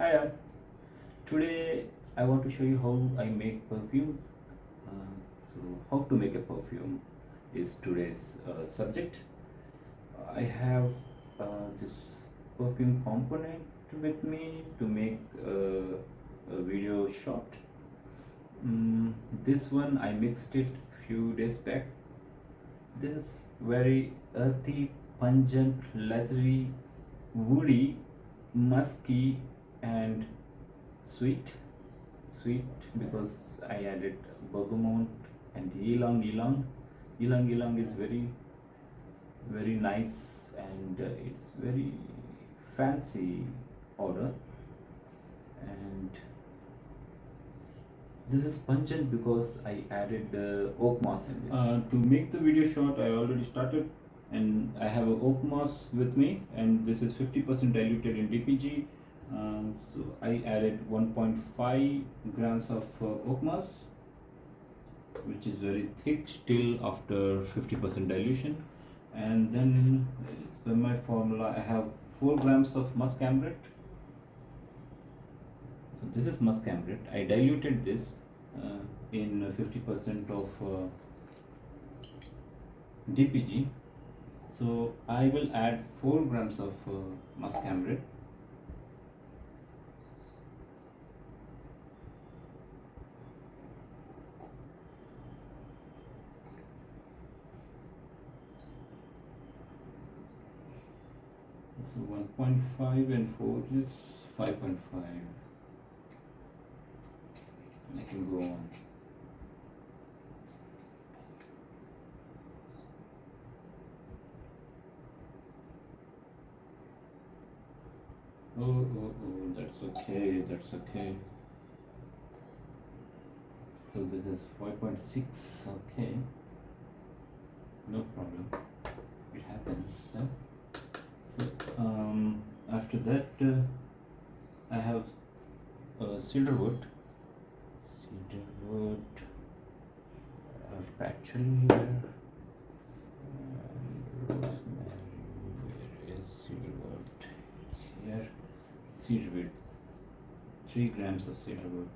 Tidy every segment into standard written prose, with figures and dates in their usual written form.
Hi, today I want to show you how I make perfumes. How to make a perfume is today's subject. I have this perfume component with me to make a video shot. This one I mixed it few days back. This very earthy, pungent, leathery, woody, musky, and sweet. Sweet because I added bergamot and ylang ylang. Ylang ylang is very nice and it's very fancy odor. And this is pungent because I added oak moss in this. To make the video short, I already started and I have a oak moss with me, and this is 50% diluted in DPG. So I added 1.5 grams of oak moss, which is very thick still after 50% dilution. And then as per my formula, I have 4 grams of musk ambrate. So this is musk ambrate. I diluted this in 50% of DPG. So I will add 4 grams of musk ambrate. So 1.5 and 4 is 5.5. I can go on. Oh, that's okay, that's okay. So this is 5.6, okay. No problem, it happens. Huh? So after that I have cedarwood. Cedarwood actually here. And rosemary, where is cedarwood? It's here. Cedarwood, 3 grams of cedarwood.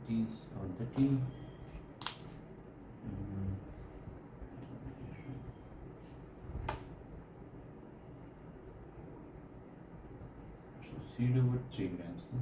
These are the tea. Cedarwood 3 grams. Huh?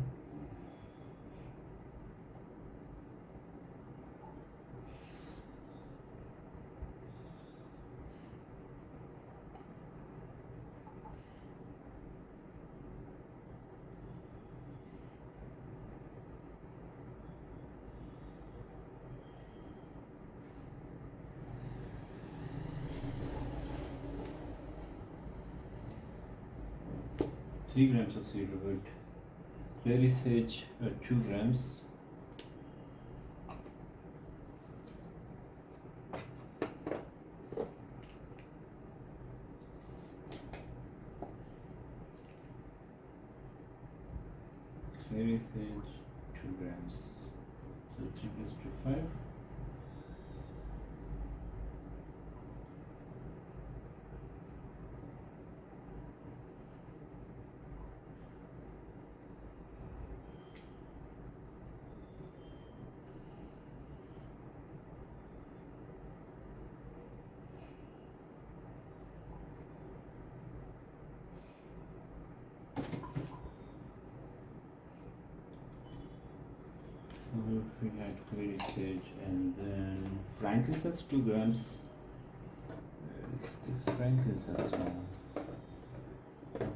Three grams of cedarwood. Clary sage 2 grams. Clary sage 2 grams. So 3 plus 2, 5. So we had clary sage and then frankincense 2 grams. Where is the frankincense one? Here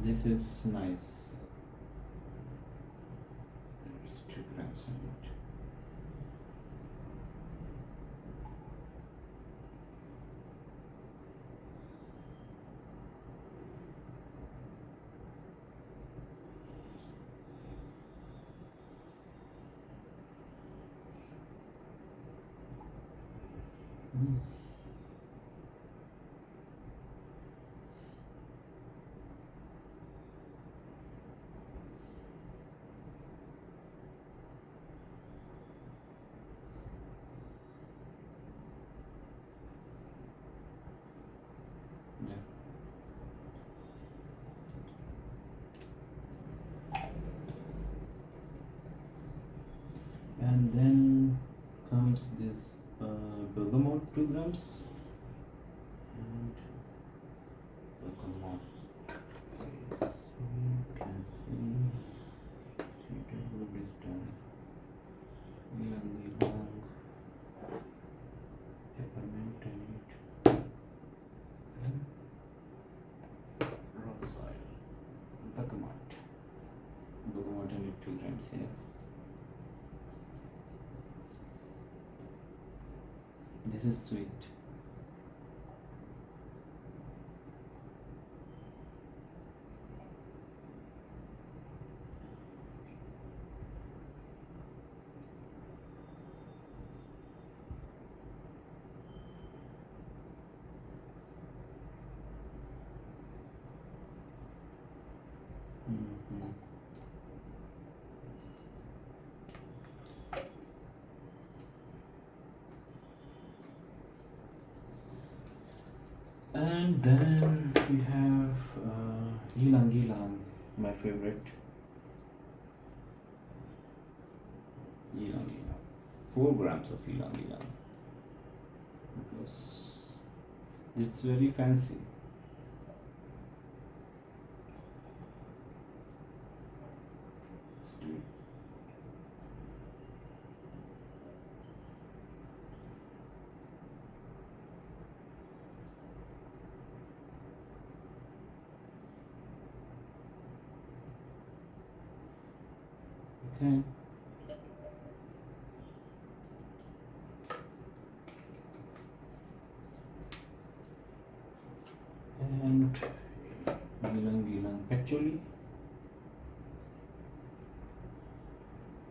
it is. This is nice. There is 2 grams in it. grams, this bergamot 2 grams, and bergamot. Okay, so you can see cedarwood is done. Ylang ylang, peppermint I need, rose oil, bergamot. Bergamot I need 2 grams here. This is sweet. Mhm. And then we have ylang ylang, my favorite. Ylang ylang, 4 grams of ylang ylang, because it's very fancy. Let's do it. Okay. And ylang patchouli.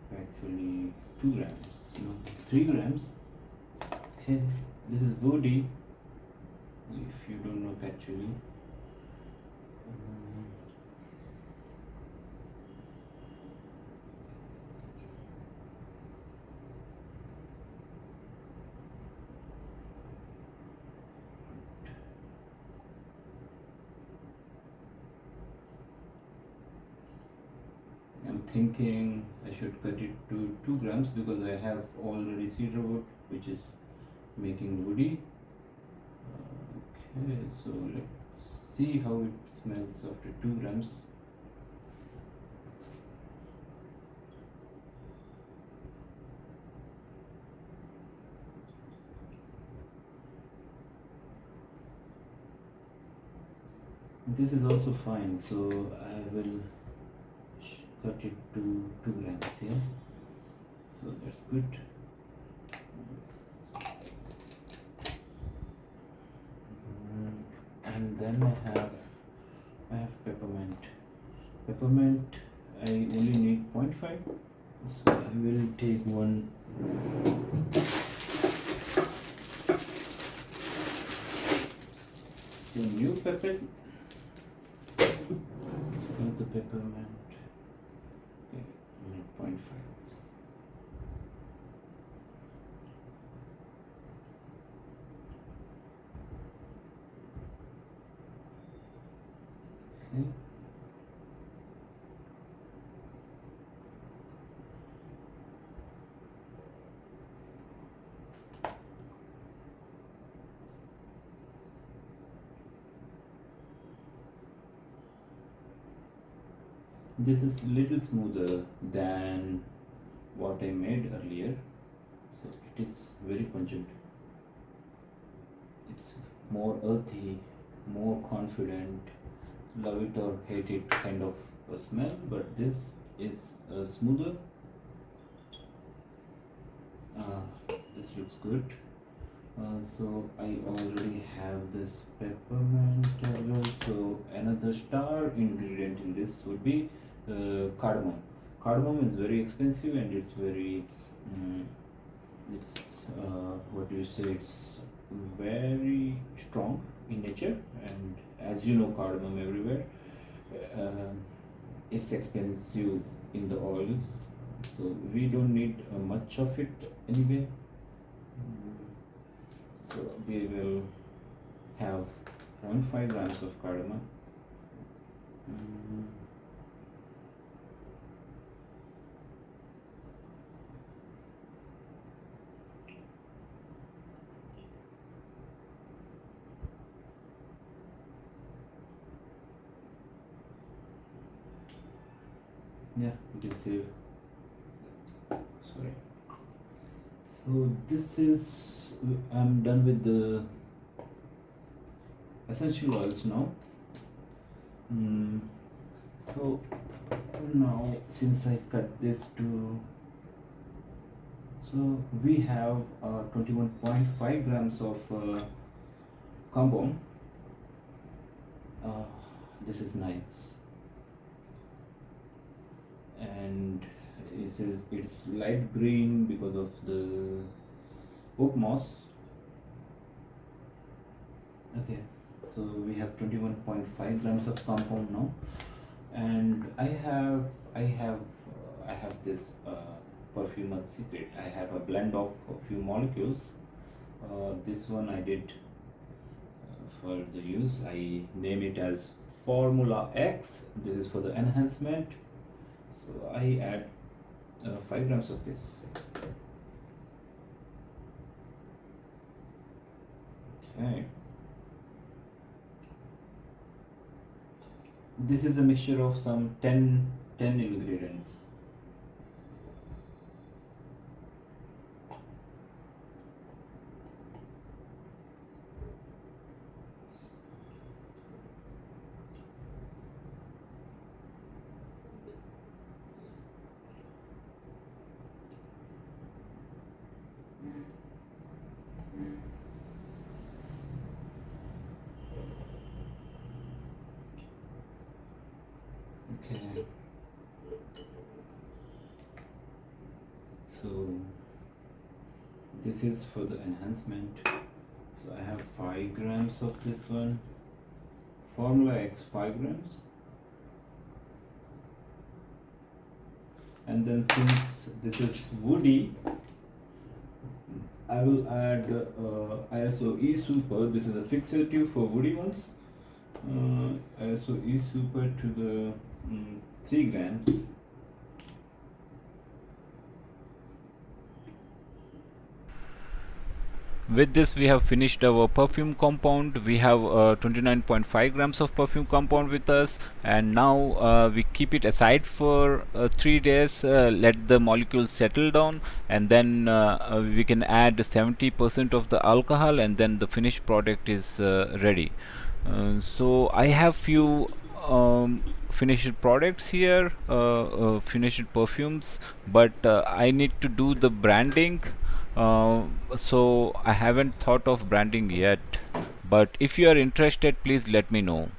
Patchouli 2 grams, no, 3 grams. Okay, this is body. If you don't know patchouli, I'm thinking I should cut it to 2 grams because I have already cedarwood, which is making woody. Okay, so let's see how it smells after 2 grams. This is also fine, so I will cut it to 2 grams here. So that's good. And then I have peppermint. Peppermint I only need 0.5, so I will take one. So new pepper for the peppermint. Okay, I need 0.5. Okay. This is little smoother than what I made earlier, so it is very pungent. It's more earthy, more confident, love it or hate it kind of a smell, but this is smoother. This looks good. So I already have this peppermint as well. So another star ingredient in this would be cardamom. Cardamom is very expensive and it's very it's what do you say, it's very strong in nature, and as you know, cardamom everywhere. It's expensive in the oils, so we don't need much of it anyway. So we will have 0.5 grams of cardamom. Yeah, you can see. Sorry. So this is, I'm done with the essential oils now. Mm, so now since I cut this to, so we have 21.5 grams of compound. uh, this is nice, and it's light green because of the oak moss. Okay, so we have 21.5 grams of compound now, and I have this perfumer's secret. I have a blend of a few molecules. This one I did for the use. I name it as Formula X. This is for the enhancement. So I add 5 grams of this. Okay. This is a mixture of some 10 ingredients. Okay. So this is for the enhancement. So I have 5 grams of this one. Formula X 5 grams. And then since this is woody, I will add ISO E Super. This is a fixative for woody ones. ISO E Super to the 3 grams. With this we have finished our perfume compound. We have 29.5 grams of perfume compound with us, and now we keep it aside for 3 days, let the molecules settle down, and then we can add 70% of the alcohol, and then the finished product is ready. So I have few finished products here, finished perfumes, but I need to do the branding. So I haven't thought of branding yet, but if you are interested, please let me know.